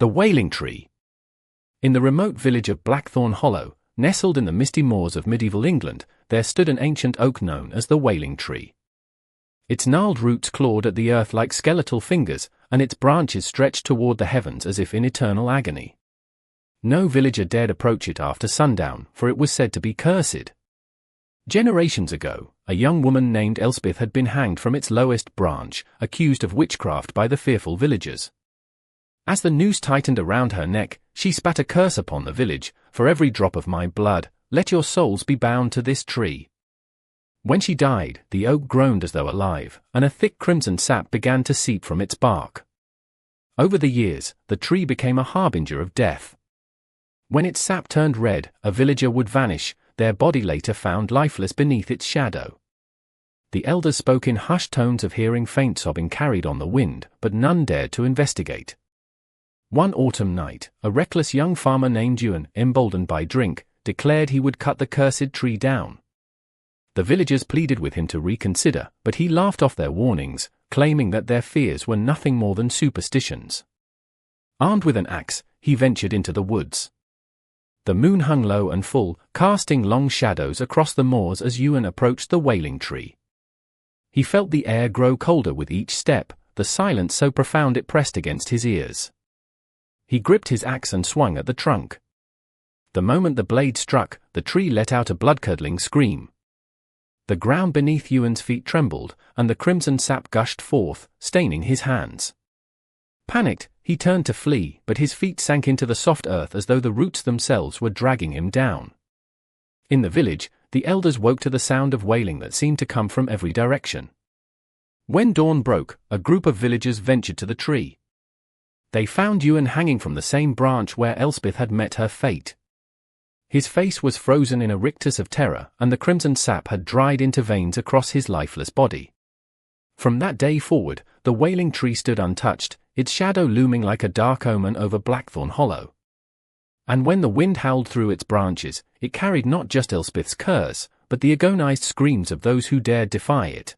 The Wailing Tree. In the remote village of Blackthorn Hollow, nestled in the misty moors of medieval England, there stood an ancient oak known as the Wailing Tree. Its gnarled roots clawed at the earth like skeletal fingers, and its branches stretched toward the heavens as if in eternal agony. No villager dared approach it after sundown, for it was said to be cursed. Generations ago, a young woman named Elspeth had been hanged from its lowest branch, accused of witchcraft by the fearful villagers. As the noose tightened around her neck, she spat a curse upon the village: "For every drop of my blood, let your souls be bound to this tree." When she died, the oak groaned as though alive, and a thick crimson sap began to seep from its bark. Over the years, the tree became a harbinger of death. When its sap turned red, a villager would vanish, their body later found lifeless beneath its shadow. The elders spoke in hushed tones of hearing faint sobbing carried on the wind, but none dared to investigate. One autumn night, a reckless young farmer named Ewan, emboldened by drink, declared he would cut the cursed tree down. The villagers pleaded with him to reconsider, but he laughed off their warnings, claiming that their fears were nothing more than superstitions. Armed with an axe, he ventured into the woods. The moon hung low and full, casting long shadows across the moors as Ewan approached the Wailing Tree. He felt the air grow colder with each step, the silence so profound it pressed against his ears. He gripped his axe and swung at the trunk. The moment the blade struck, the tree let out a blood-curdling scream. The ground beneath Ewan's feet trembled, and the crimson sap gushed forth, staining his hands. Panicked, he turned to flee, but his feet sank into the soft earth as though the roots themselves were dragging him down. In the village, the elders woke to the sound of wailing that seemed to come from every direction. When dawn broke, a group of villagers ventured to the tree. They found Ewan hanging from the same branch where Elspeth had met her fate. His face was frozen in a rictus of terror, and the crimson sap had dried into veins across his lifeless body. From that day forward, the Wailing Tree stood untouched, its shadow looming like a dark omen over Blackthorn Hollow. And when the wind howled through its branches, it carried not just Elspeth's curse, but the agonized screams of those who dared defy it.